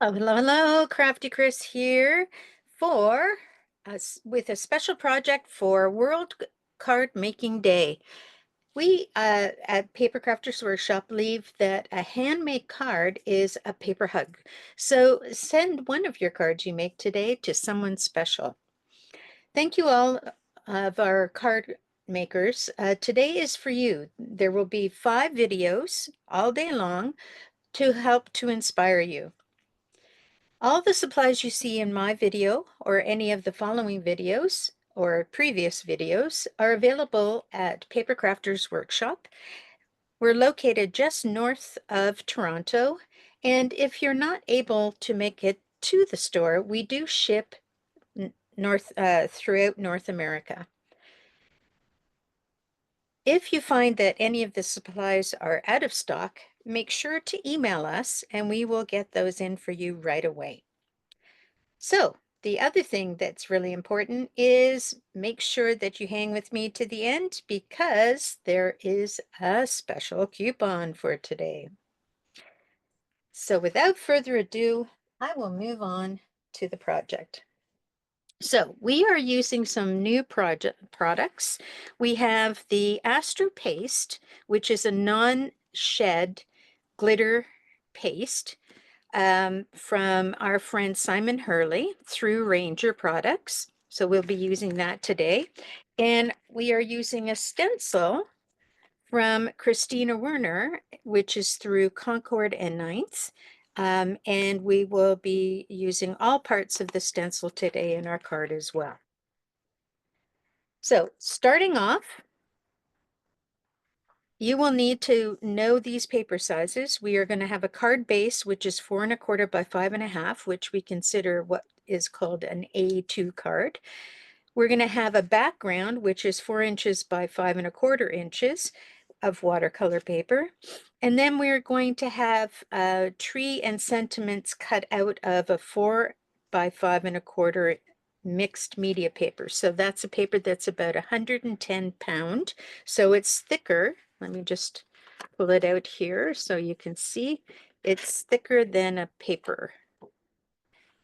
Oh, hello, hello, Krafty Kris here for us with a special project for World Card Making Day. We at Papercrafter's Workshop believe that a handmade card is a paper hug. So send one of your cards you make today to someone special. Thank you all of our card makers. Today is for you. There will be 5 videos all day long to help to inspire you. All the supplies you see in my video or any of the following videos or previous videos are available at Papercrafter's Workshop. We're located just north of Toronto, and if you're not able to make it to the store, we do ship throughout North America. If you find that any of the supplies are out of stock, make sure to email us and we will get those in for you right away. So the other thing that's really important is make sure that you hang with me to the end because there is a special coupon for today. So without further ado, I will move on to the project. So we are using some new products. We have the Astro paste, which is a non-shed glitter paste. From our friend Simon Hurley through Ranger Products. So we'll be using that today. And we are using a stencil from Kristina Werner, which is through Concord and Ninth. And we will be using all parts of the stencil today in our card as well. So starting off, you will need to know these paper sizes. We are going to have a card base, which is 4 1/4 by 5 1/2, which we consider what is called an A2 card. We're going to have a background, which is 4 inches by 5 1/4 inches of watercolor paper. And then we're going to have a tree and sentiments cut out of a 4 by 5 1/4 mixed media paper. So that's a paper that's about 110 pound. So it's thicker. Let me just pull it out here so you can see it's thicker than a paper,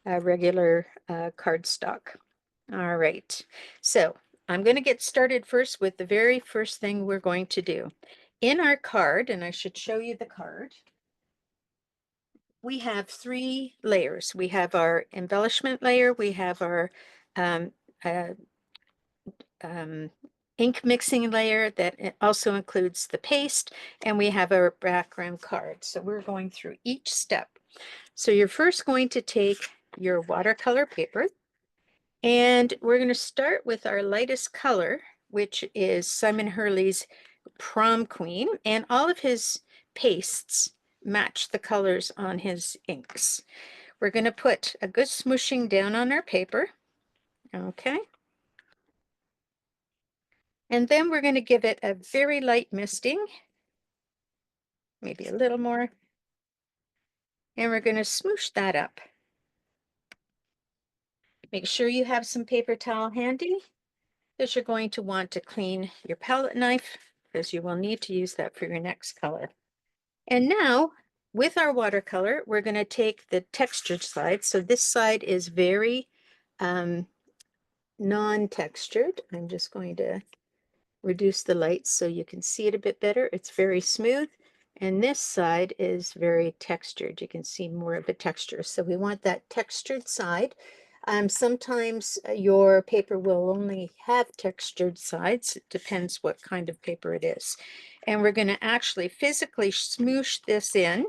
a regular cardstock. All right, so I'm going to get started first with the very first thing we're going to do. In our card, and I should show you the card, we have 3 layers. We have our embellishment layer, we have our uh, ink mixing layer that also includes the paste, and we have our background card. So we're going through each step. So you're first going to take your watercolor paper, and we're going to start with our lightest color, which is Simon Hurley's Prom Queen, and all of his pastes match the colors on his inks. We're going to put a good smooshing down on our paper. Okay. And then we're going to give it a very light misting, maybe a little more. And we're going to smoosh that up. Make sure you have some paper towel handy, because you're going to want to clean your palette knife, because you will need to use that for your next color. And now, with our watercolor, we're going to take the textured side. So this side is very non-textured. I'm just going to reduce the light so you can see it a bit better. It's very smooth. And this side is very textured. You can see more of the texture. So we want that textured side. Sometimes your paper will only have textured sides. It depends what kind of paper it is. And we're going to actually physically smoosh this in.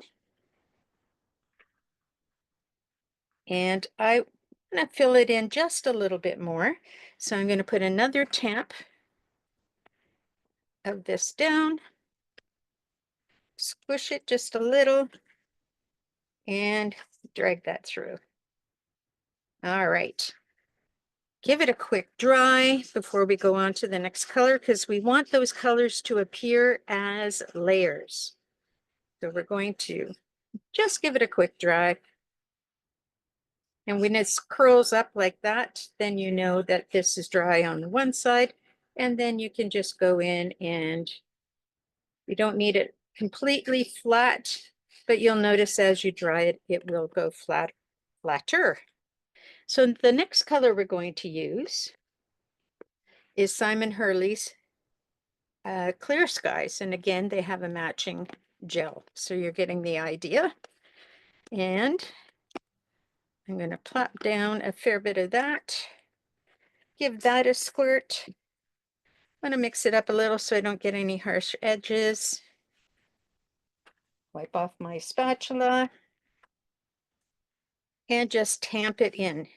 And I'm going to fill it in just a little bit more. So I'm going to put another tamp of this down. Squish it just a little and drag that through. All right. Give it a quick dry before we go on to the next color, because we want those colors to appear as layers. So we're going to just give it a quick dry. And when it curls up like that, then you know that this is dry on the one side. And then you can just go in, and you don't need it completely flat, but you'll notice as you dry it, it will go flat flatter. So the next color we're going to use is Simon Hurley's Clear Skies. And again, they have a matching gel. So you're getting the idea. And I'm going to plop down a fair bit of that. Give that a squirt. I'm going to mix it up a little so I don't get any harsh edges. Wipe off my spatula. And just tamp it in.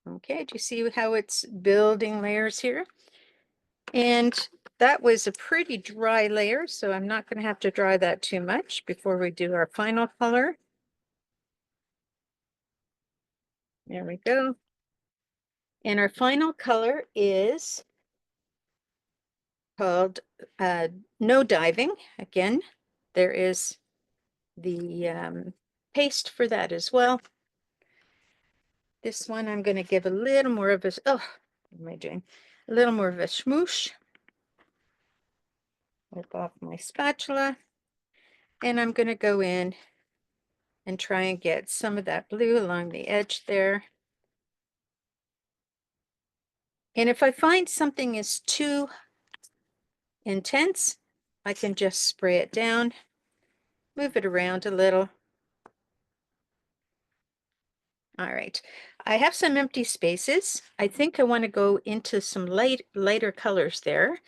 Okay, do you see how it's building layers here? And that was a pretty dry layer, so I'm not going to have to dry that too much before we do our final color. There we go. And our final color is called No Diving. Again, there is the paste for that as well. This one I'm going to give a little more of a, oh, what am I doing? A little more of a smoosh. Wipe off my spatula. And I'm going to go in and try and get some of that blue along the edge there. And if I find something is too intense, I can just spray it down, move it around a little. All right, I have some empty spaces. I think I want to go into some lighter colors there.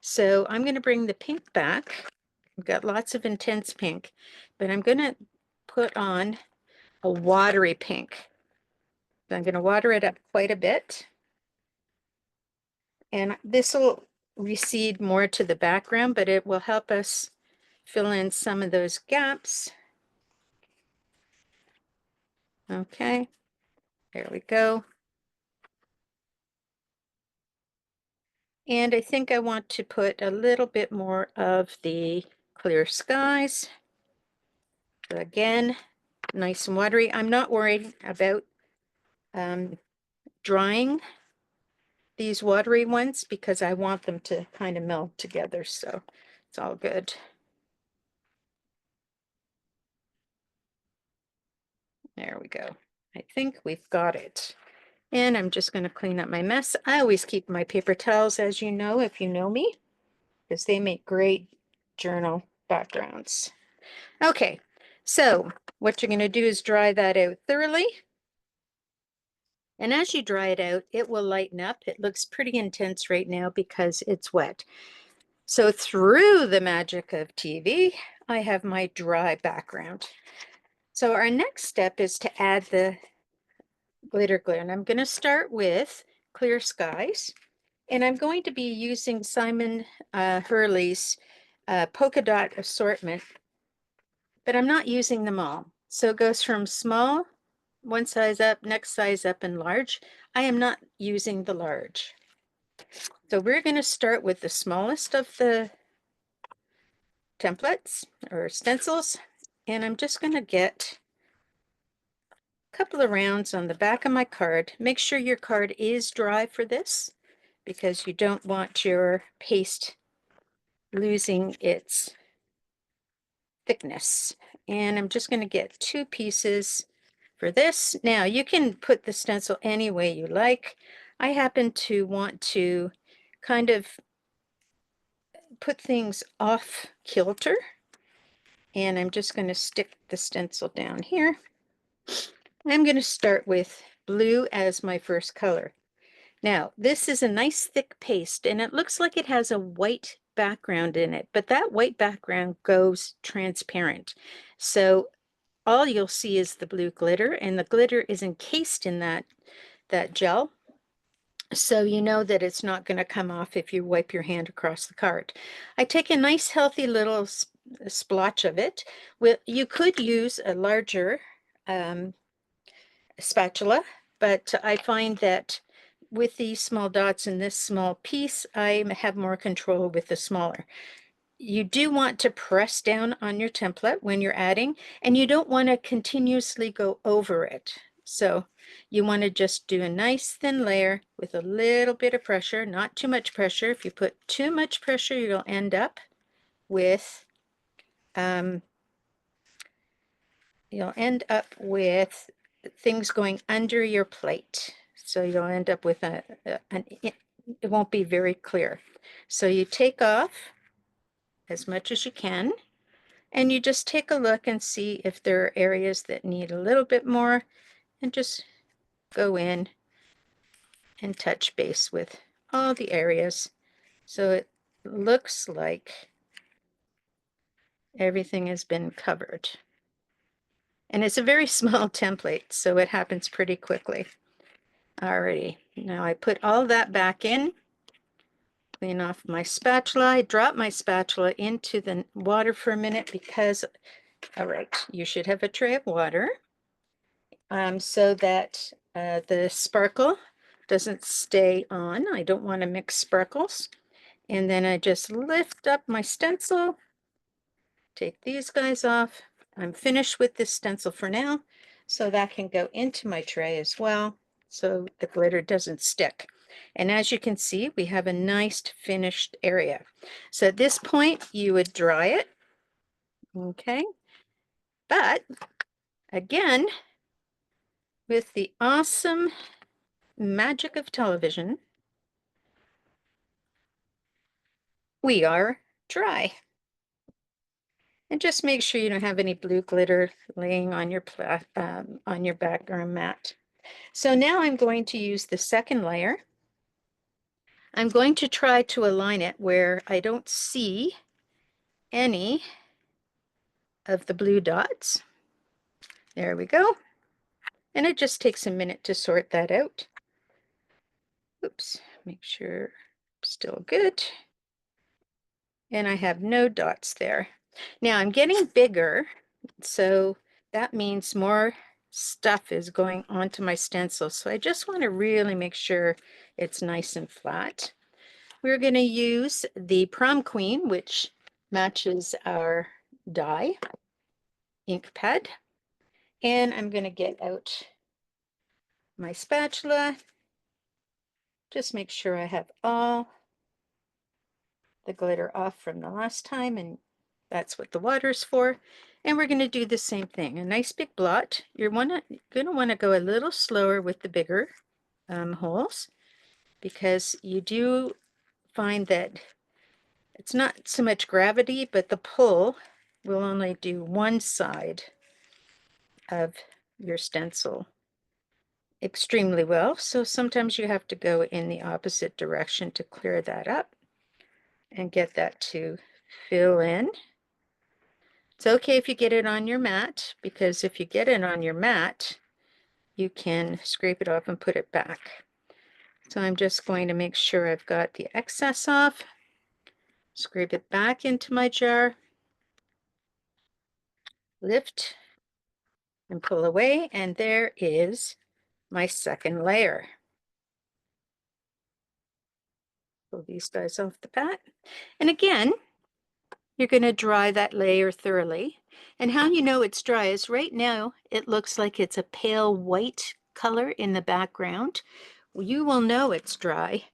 So I'm going to bring the pink back. I've got lots of intense pink, but I'm going to put on a watery pink. I'm going to water it up quite a bit. And this will recede more to the background, but it will help us fill in some of those gaps. Okay, there we go. And I think I want to put a little bit more of the Clear Skies. So again, nice and watery. I'm not worried about drying these watery ones because I want them to kind of meld together, so it's all good. There we go. I think we've got it. And I'm just going to clean up my mess. I always keep my paper towels, as you know, if you know me, because they make great journal backgrounds. Okay, so what you're going to do is dry that out thoroughly. And as you dry it out, it will lighten up. It looks pretty intense right now because it's wet. So through the magic of TV, I have my dry background. So our next step is to add the glitter glue. And I'm going to start with Clear Skies. And I'm going to be using Simon Hurley's polka dot assortment, but I'm not using them all. So it goes from small, one size up, next size up, and large. I am not using the large. So we're going to start with the smallest of the templates or stencils. And I'm just going to get a couple of rounds on the back of my card. Make sure your card is dry for this, because you don't want your paste losing its thickness. And I'm just going to get 2 pieces for this. Now you can put the stencil any way you like. I happen to want to kind of put things off kilter, and I'm just going to stick the stencil down here. I'm going to start with blue as my first color. Now, this is a nice thick paste, and it looks like it has a white background in it, but that white background goes transparent. So all you'll see is the blue glitter, and the glitter is encased in that gel. So you know that it's not going to come off if you wipe your hand across the card. I take a nice healthy little splotch of it. You could use a larger spatula, but I find that with these small dots in this small piece, I have more control with the smaller. You do want to press down on your template when you're adding, and you don't want to continuously go over it. So you want to just do a nice thin layer with a little bit of pressure, not too much pressure. If you put too much pressure, you'll end up with you'll end up with things going under your plate. So you'll end up with it won't be very clear. So you take off as much as you can, and you just take a look and see if there are areas that need a little bit more, and just go in and touch base with all the areas. So it looks like everything has been covered. And it's a very small template, so it happens pretty quickly. Alrighty, now I put all that back in, clean off my spatula. I drop my spatula into the water for a minute because, all right, you should have a tray of water so that the sparkle doesn't stay on. I don't want to mix sparkles. And then I just lift up my stencil, take these guys off. I'm finished with this stencil for now, so that can go into my tray as well, so the glitter doesn't stick. And as you can see, we have a nice finished area. So at this point, you would dry it, okay? But again, with the awesome magic of television, we are dry. And just make sure you don't have any blue glitter laying on your background mat. So now I'm going to use the second layer. I'm going to try to align it where I don't see any of the blue dots. There we go. And it just takes a minute to sort that out. Oops, make sure still good. And I have no dots there. Now I'm getting bigger, so that means more stuff is going onto my stencil. So I just want to really make sure it's nice and flat. We're going to use the Prom Queen, which matches our die ink pad. And I'm going to get out my spatula. Just make sure I have all the glitter off from the last time, and that's what the water's for. And we're going to do the same thing. A nice big blot. You're going to want to go a little slower with the bigger holes, because you do find that it's not so much gravity, but the pull will only do one side of your stencil extremely well. So sometimes you have to go in the opposite direction to clear that up and get that to fill in. It's okay if you get it on your mat, because if you get it on your mat, you can scrape it off and put it back. So I'm just going to make sure I've got the excess off, scrape it back into my jar, lift and pull away, and there is my second layer. Pull these guys off the bat. And again, you're going to dry that layer thoroughly. And how you know it's dry is right now it looks like it's a pale white color in the background. You will know it's dry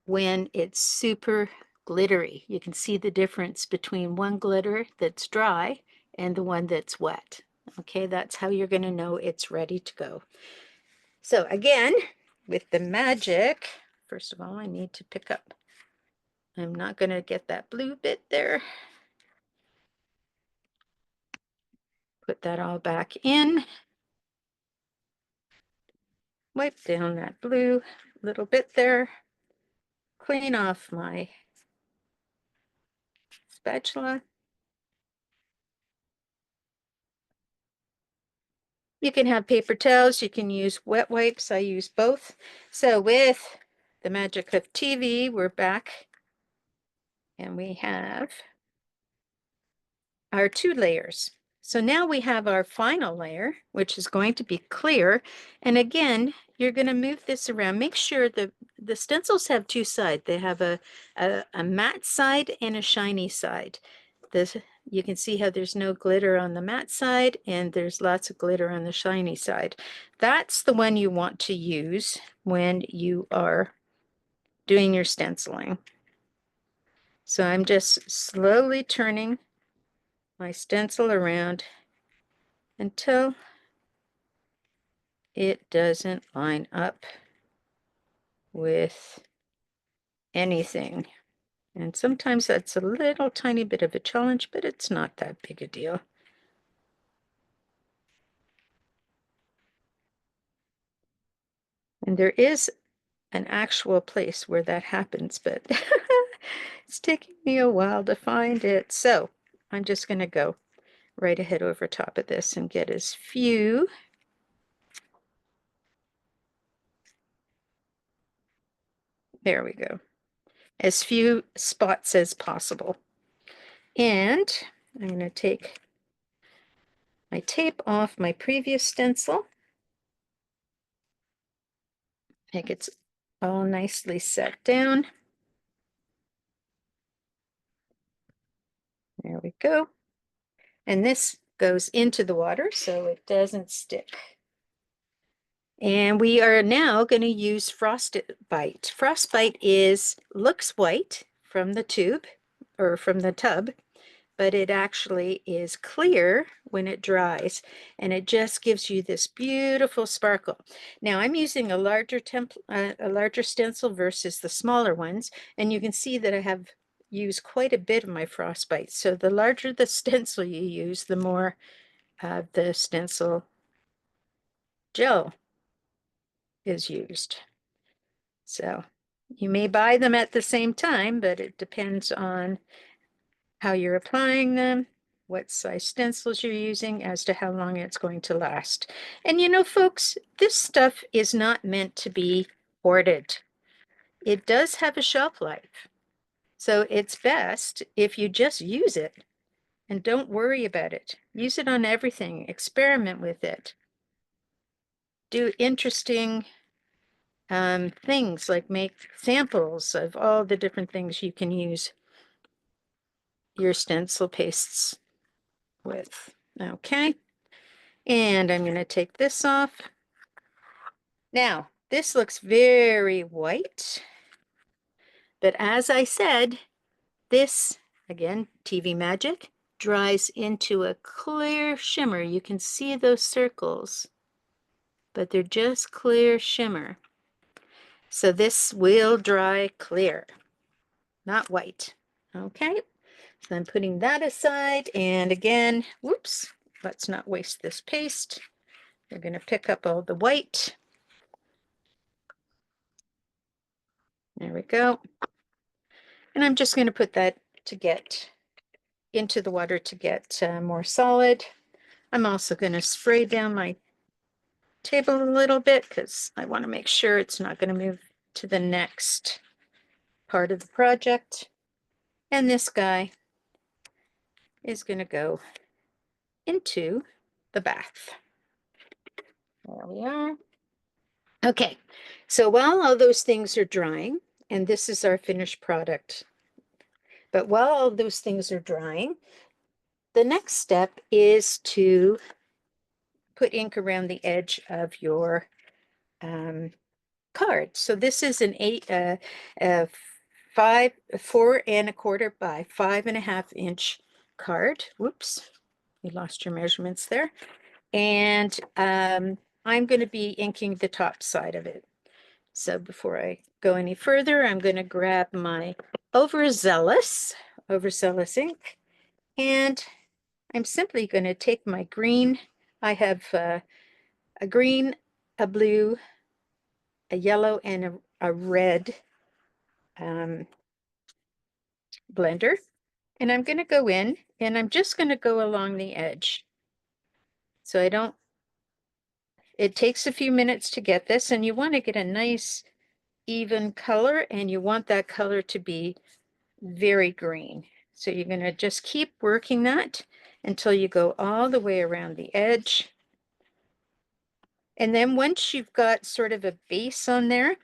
when it's super glittery. You can see the difference between one glitter that's dry and the one that's wet. Okay, that's how you're going to know it's ready to go. So again, with the magic, first of all, I need to pick up. I'm not going to get that blue bit there. Put that all back in. Wipe down that blue little bit there. Clean off my spatula. You can have paper towels, you can use wet wipes. I use both. So with the magic of TV, we're back and we have our two layers. So now we have our final layer, which is going to be clear. And again, you're going to move this around. Make sure the stencils have two sides. They have a matte side and a shiny side. You can see how there's no glitter on the matte side and there's lots of glitter on the shiny side. That's the one you want to use when you are doing your stenciling. So I'm just slowly turning my stencil around until it doesn't line up with anything. And sometimes that's a little tiny bit of a challenge, but it's not that big a deal. And there is an actual place where that happens, but it's taking me a while to find it. So I'm just going to go right ahead over top of this and get as few there we go, as few spots as possible. And I'm going to take my tape off my previous stencil. Make it all nicely set down. There we go. And this goes into the water so it doesn't stick. And we are now going to use Frostbite. Frostbite looks white from the tube or from the tub, but it actually is clear when it dries, and it just gives you this beautiful sparkle. Now I'm using a larger stencil versus the smaller ones, and you can see that I have used quite a bit of my Frostbite. So the larger the stencil you use, the more the stencil gel is used. So you may buy them at the same time, but it depends on how you're applying them, what size stencils you're using, as to how long it's going to last. And you know, folks, this stuff is not meant to be hoarded. It does have a shelf life. So it's best if you just use it and don't worry about it. Use it on everything. Experiment with it. Do interesting things like make samples of all the different things you can use your stencil pastes with. Okay. And I'm going to take this off. Now, this looks very white, but as I said, this, again, TV magic, dries into a clear shimmer. You can see those circles, but they're just clear shimmer. So this will dry clear, not white. Okay, so I'm putting that aside. And again, whoops, let's not waste this paste. We're going to pick up all the white. There we go. And I'm just going to put that to get into the water to get more solid. I'm also going to spray down my table a little bit because I want to make sure it's not going to move to the next part of the project. And this guy is going to go into the bath. There we are. Okay, so while all those things are drying, and this is our finished product, but while all those things are drying, the next step is to put ink around the edge of your card. So this is an 4¼ by 5½ inch card. Whoops, you lost your measurements there. And I'm going to be inking the top side of it. So before I go any further, I'm going to grab my Overzealous ink, and I'm simply going to take my green. I have a green, a blue, a yellow, and a red blender. And I'm going to go in, and I'm just going to go along the edge. So I don't, it takes a few minutes to get this, and you want to get a nice even color, and you want that color to be very green. So you're going to just keep working that until you go all the way around the edge. And then once you've got sort of a base on there,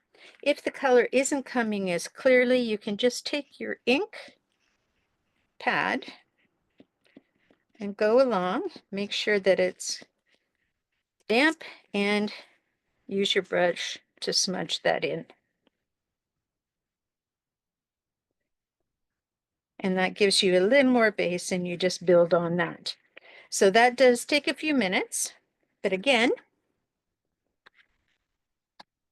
if the color isn't coming as clearly, you can just take your ink pad and go along, make sure that it's damp, and use your brush to smudge that in. And that gives you a little more base, and you just build on that. So that does take a few minutes, but again,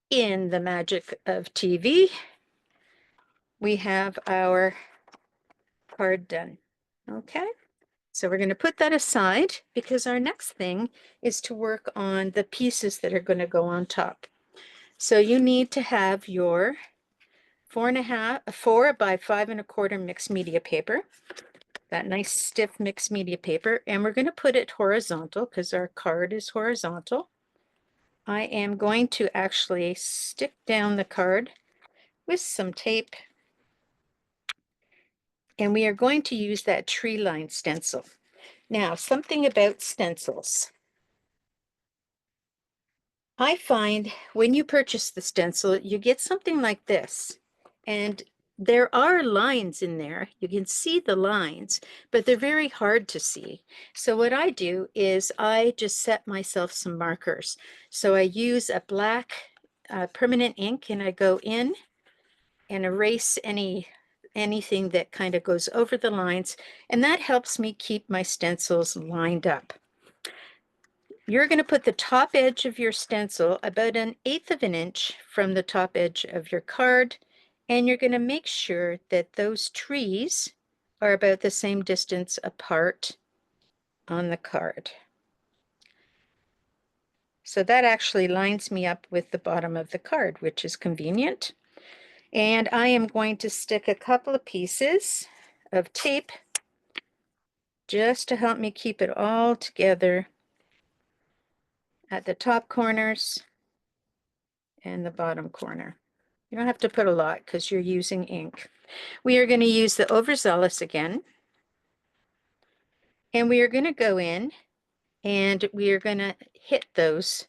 in the magic of TV, we have our card done. Okay, so we're going to put that aside because our next thing is to work on the pieces that are going to go on top. So you need to have your 4 by 5 1/4 mixed media paper, that nice stiff mixed media paper, and we're going to put it horizontal because our card is horizontal. I am going to actually stick down the card with some tape, and we are going to use that tree line stencil. Now, something about stencils. I find when you purchase the stencil, you get something like this, and there are lines in there. You can see the lines, but they're very hard to see. So what I do is I just set myself some markers. So I use a black permanent ink, and I go in and erase anything that kind of goes over the lines, and that helps me keep my stencils lined up. You're going to put the top edge of your stencil about 1/8 of an inch from the top edge of your card, and you're going to make sure that those trees are about the same distance apart on the card. So that actually lines me up with the bottom of the card, which is convenient. And I am going to stick a couple of pieces of tape just to help me keep it all together at the top corners and the bottom corner. You don't have to put a lot because you're using ink. We are going to use the Overzealous again. And we are going to go in and we are going to hit those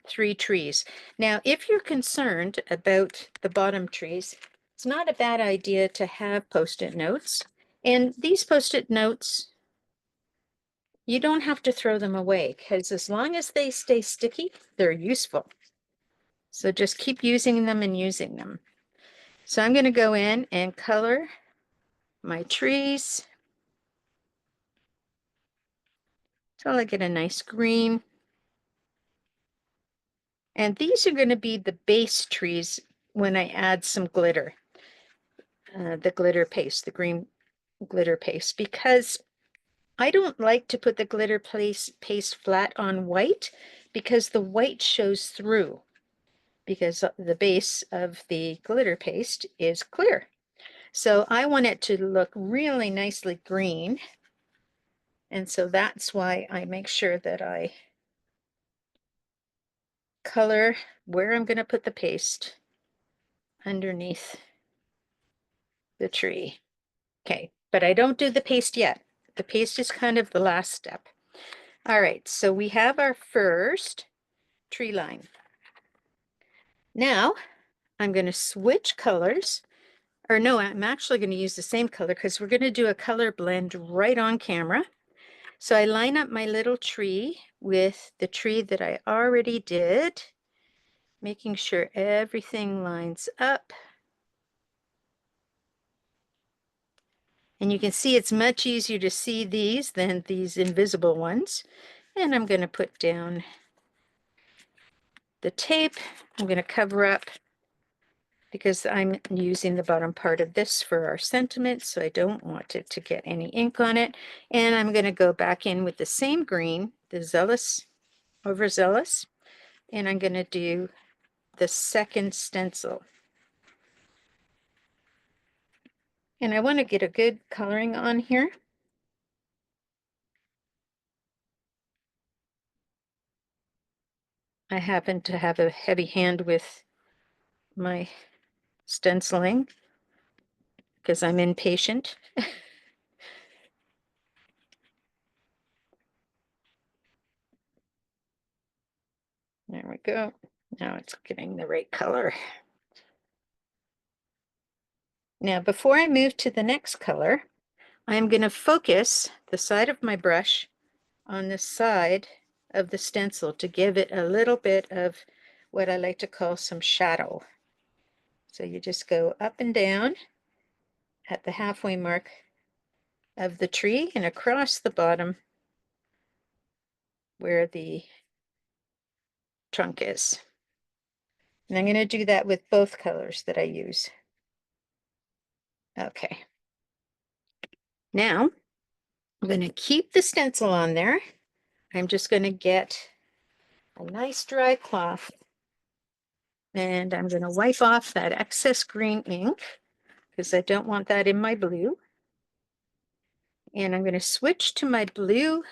3 trees. Now, if you're concerned about the bottom trees, it's not a bad idea to have Post-it notes. And these Post-it notes, you don't have to throw them away because as long as they stay sticky, they're useful. So just keep using them and using them. So I'm going to go in and color my trees till I get a nice green. And these are going to be the base trees when I add some glitter, the glitter paste, the green glitter paste, because I don't like to put the glitter paste flat on white because the white shows through, because the base of the glitter paste is clear. So I want it to look really nicely green. And so that's why I make sure that I color where I'm going to put the paste underneath the tree. Okay, but I don't do the paste yet. The paste is kind of the last step. All right, so we have our first tree line. Now I'm going to switch colors, or no, I'm actually going to use the same color because we're going to do a color blend right on camera. So I line up my little tree with the tree that I already did, making sure everything lines up. And you can see it's much easier to see these than these invisible ones. And I'm going to put down the tape. I'm going to cover up because I'm using the bottom part of this for our sentiment, so I don't want it to get any ink on it. And I'm going to go back in with the same green, the Zealous, Overzealous, and I'm going to do the second stencil. And I want to get a good coloring on here. I happen to have a heavy hand with my stenciling because I'm impatient. There we go. Now it's getting the right color. Now, before I move to the next color, I'm going to focus the side of my brush on the side of the stencil to give it a little bit of what I like to call some shadow. So you just go up and down at the halfway mark of the tree and across the bottom where the trunk is. And I'm going to do that with both colors that I use. Okay. Now, I'm going to keep the stencil on there. I'm just going to get a nice dry cloth and I'm going to wipe off that excess green ink because I don't want that in my blue. And I'm going to switch to my blue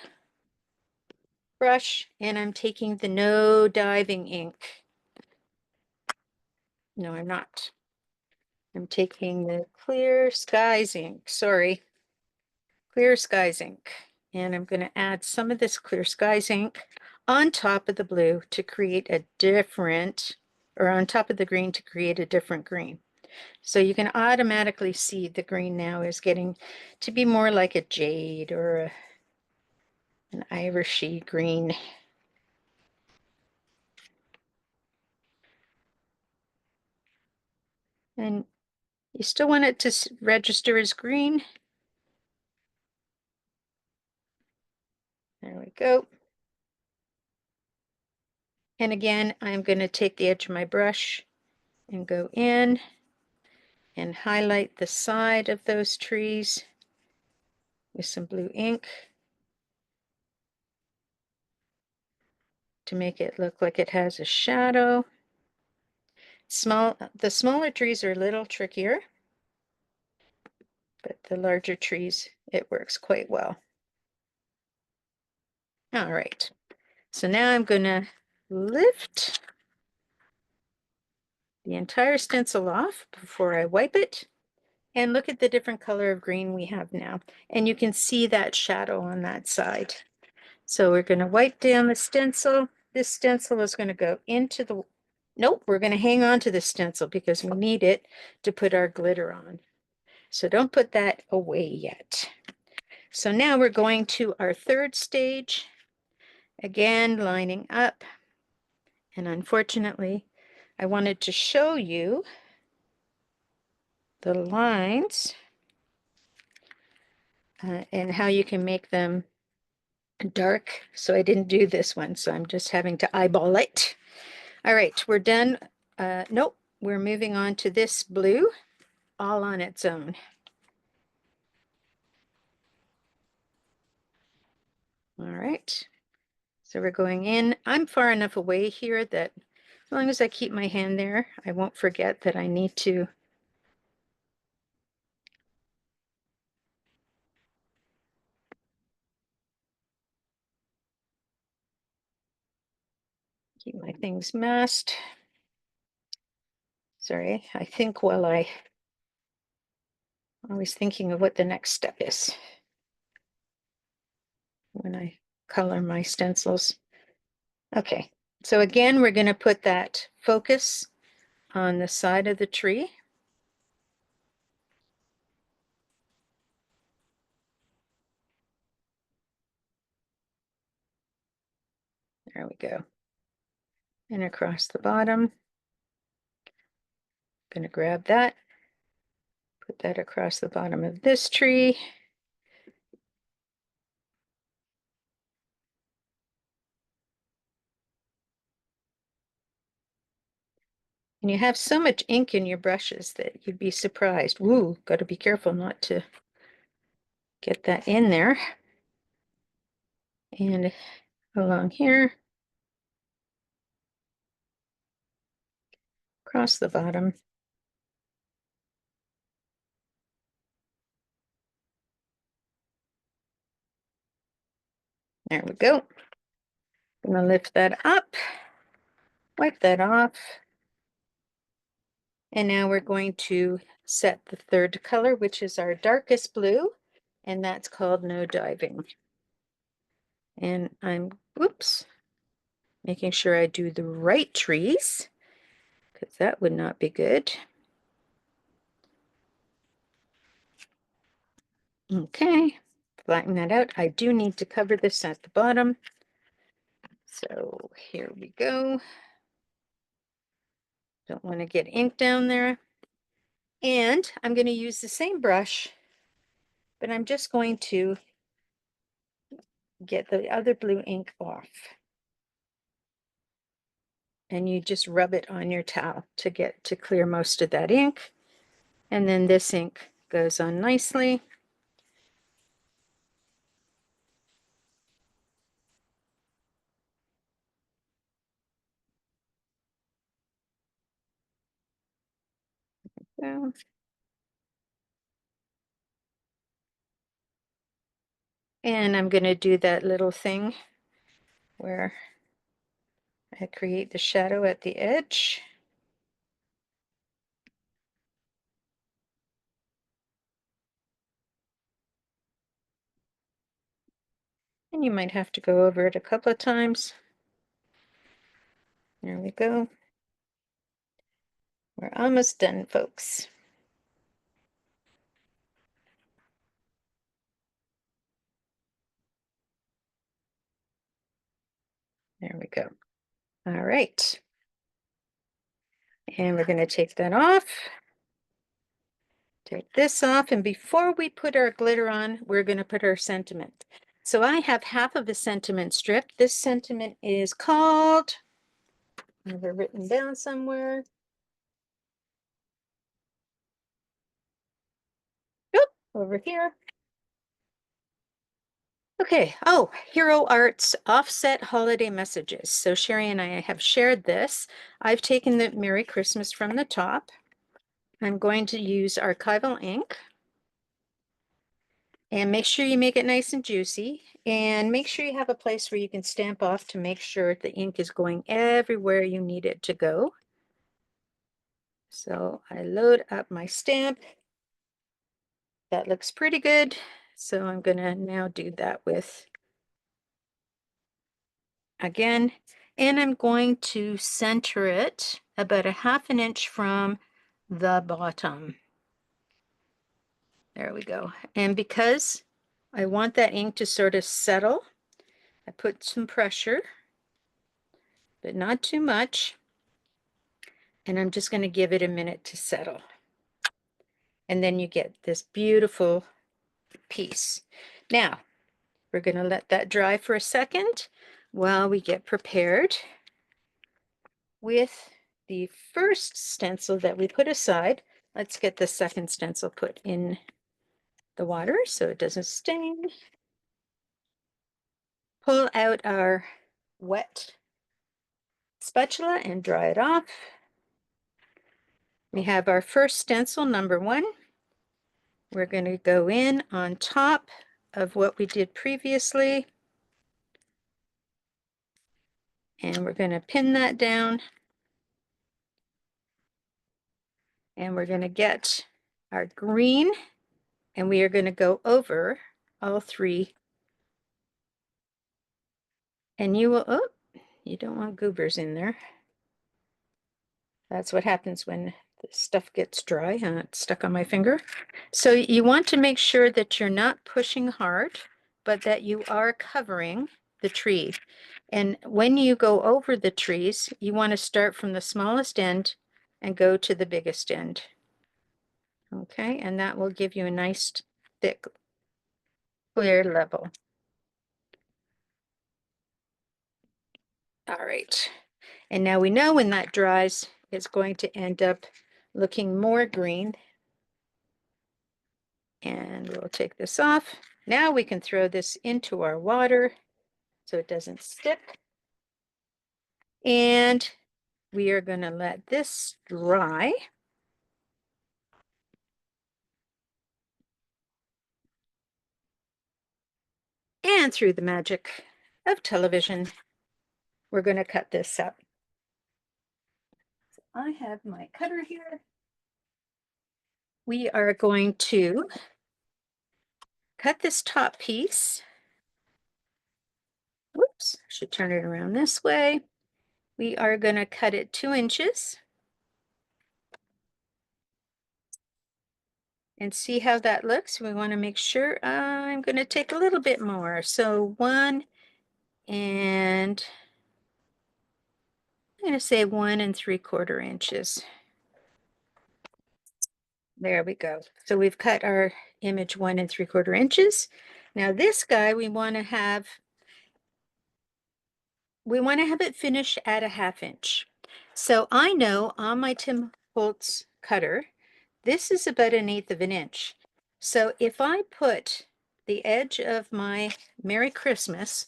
brush and I'm taking the No Diving ink. No, I'm not. I'm taking the Clear Skies ink. Sorry. Clear Skies ink. And I'm going to add some of this Clear Skies ink on top of the blue to create a different, or on top of the green to create a different green. So you can automatically see the green now is getting to be more like a jade or an irishy green. And you still want it to register as green. There we go. And again, I'm going to take the edge of my brush and go in and highlight the side of those trees with some blue ink to make it look like it has a shadow. The smaller trees are a little trickier, but the larger trees, it works quite well. All right, so now I'm going to lift the entire stencil off before I wipe it. And look at the different color of green we have now. And you can see that shadow on that side. So we're going to wipe down the stencil. This stencil is going to go into the, nope, we're going to hang on to the stencil because we need it to put our glitter on. So don't put that away yet. So now we're going to our third stage. Again, lining up. And unfortunately, I wanted to show you the lines and how you can make them dark. So I didn't do this one, so I'm just having to eyeball it. All right, we're done. Nope, we're moving on to this blue, all on its own. All right, so we're going in. I'm far enough away here that as long as I keep my hand there, I won't forget that I need to keep my things masked. Sorry, I think while I'm always thinking of what the next step is when I color my stencils. Okay, so again, we're going to put that focus on the side of the tree. There we go. And across the bottom. Going to grab that, put that across the bottom of this tree. And you have so much ink in your brushes that you'd be surprised. Woo, got to be careful not to get that in there. And along here, across the bottom. There we go. I'm going to lift that up, wipe that off. And now we're going to set the third color, which is our darkest blue, and that's called No Diving. And I'm, whoops, making sure I do the right trees, because that would not be good. Okay, flatten that out. I do need to cover this at the bottom. So here we go. Don't want to get ink down there. And I'm going to use the same brush, but I'm just going to get the other blue ink off. And you just rub it on your towel to clear most of that ink. And then this ink goes on nicely. So, and I'm going to do that little thing where I create the shadow at the edge. And you might have to go over it a couple of times. There we go. We're almost done, folks. There we go. All right. And we're going to take that off. Take this off. And before we put our glitter on, we're going to put our sentiment. So I have half of a sentiment strip. This sentiment is called, I have it written down somewhere. Oop, over here. Okay. Oh, Hero Arts Offset Holiday Messages. So Sherry and I have shared this. I've taken the Merry Christmas from the top. I'm going to use archival ink. And make sure you make it nice and juicy. And make sure you have a place where you can stamp off to make sure the ink is going everywhere you need it to go. So I load up my stamp. That looks pretty good. So I'm going to now do that with, again, and I'm going to center it about a ½ inch from the bottom. There we go. And because I want that ink to sort of settle, I put some pressure, but not too much. And I'm just going to give it a minute to settle. And then you get this beautiful piece. Now, we're going to let that dry for a second while we get prepared with the first stencil that we put aside. Let's get the second stencil put in the water so it doesn't stain. Pull out our wet spatula and dry it off. We have our first stencil, number 1. We're going to go in on top of what we did previously. And we're going to pin that down. And we're going to get our green. And we are going to go over all 3. And you will, oh, you don't want goobers in there. That's what happens when the stuff gets dry and it's stuck on my finger. So you want to make sure that you're not pushing hard, but that you are covering the tree. And when you go over the trees, you want to start from the smallest end and go to the biggest end. Okay, and that will give you a nice, thick, clear level. All right, and now we know when that dries, it's going to end up looking more green. And we'll take this off. Now we can throw this into our water so it doesn't stick. And we are going to let this dry. And through the magic of television, we're going to cut this up. So I have my cutter here. We are going to cut this top piece. Whoops, I should turn it around this way. We are going to cut it 2 inches. And see how that looks. We want to make sure. I'm going to take a little bit more. So 1 and I'm going to say 1 3/4 inches. There we go. So we've cut our image 1 3/4 inches. Now this guy we want to have we want to have it finished at a 1/2 inch. So I know on my Tim Holtz cutter, this is about 1/8 of an inch. So if I put the edge of my Merry Christmas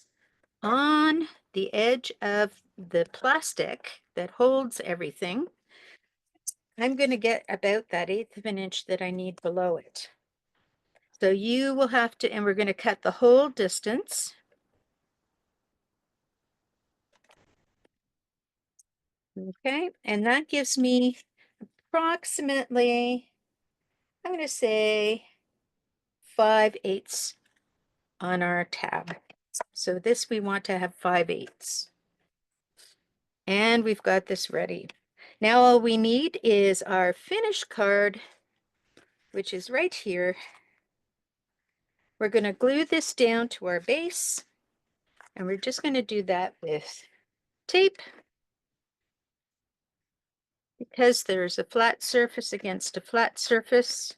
on the edge of the plastic that holds everything, I'm going to get about that 1/8 of an inch that I need below it. So you will have to, and we're going to cut the whole distance. Okay, and that gives me approximately, I'm going to say 5/8 on our tab. So this we want to have 5/8. And we've got this ready. Now all we need is our finished card, which is right here. We're going to glue this down to our base, and we're just going to do that with tape, because there's a flat surface against a flat surface.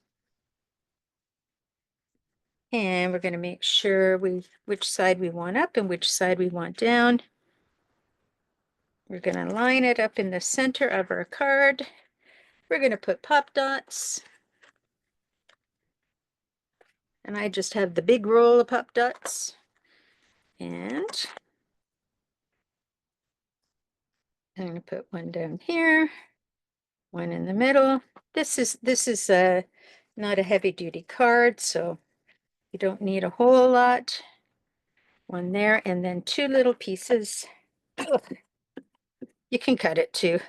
And we're going to make sure which side we want up and which side we want down. We're going to line it up in the center of our card. We're going to put pop dots. And I just have the big roll of pop dots. And I'm going to put one down here, one in the middle. This is not a heavy duty card, so you don't need a whole lot. One there, and then 2 little pieces. You can cut it too,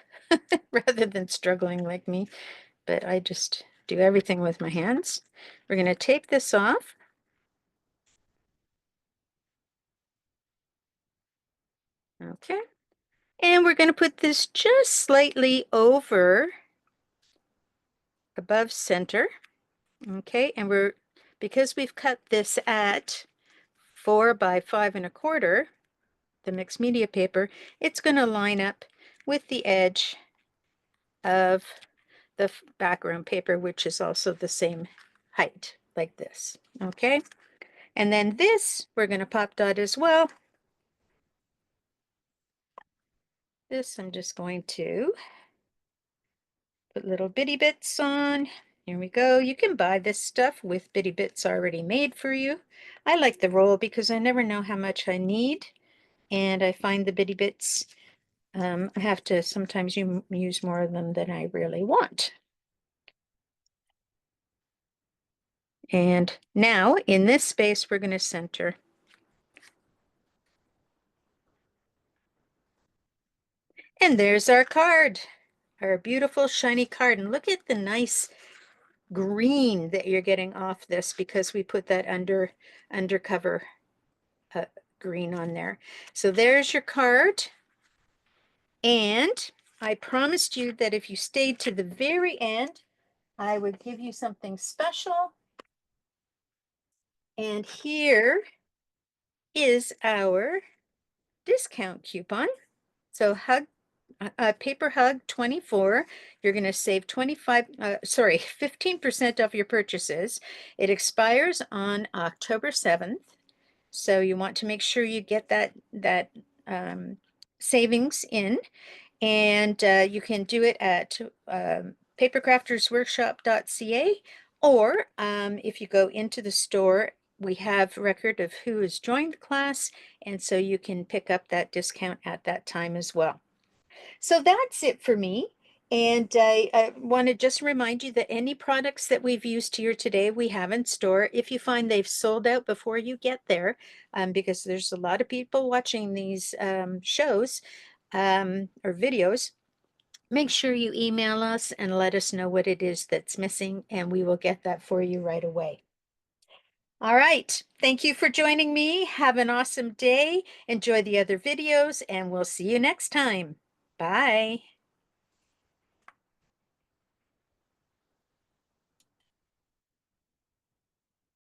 rather than struggling like me, but I just do everything with my hands. We're going to take this off. Okay. And we're going to put this just slightly over above center. Okay. And because we've cut this at 4 by 5 1/4, the mixed media paper, it's going to line up with the edge of the background paper, which is also the same height, like this. Okay. And then this, we're going to pop dot as well. This, I'm just going to put little bitty bits on. Here we go. You can buy this stuff with bitty bits already made for you. I like the roll because I never know how much I need. And I find the bitty bits, I have to sometimes use more of them than I really want. And now in this space, we're going to center. And there's our card, our beautiful shiny card. And look at the nice green that you're getting off this, because we put that undercover green on there. So there's your card. And I promised you that if you stayed to the very end, I would give you something special. And here is our discount coupon. So Paper Hug 24, you're going to save 15% off your purchases. It expires on October 7th. So you want to make sure you get that savings in. And you can do it at papercraftersworkshop.ca, or if you go into the store, we have record of who has joined the class, and so you can pick up that discount at that time as well. So that's it for me. And I want to just remind you that any products that we've used here today, we have in store. If you find they've sold out before you get there, because there's a lot of people watching these shows or videos, make sure you email us and let us know what it is that's missing, and we will get that for you right away. All right. Thank you for joining me. Have an awesome day. Enjoy the other videos, and we'll see you next time. Bye.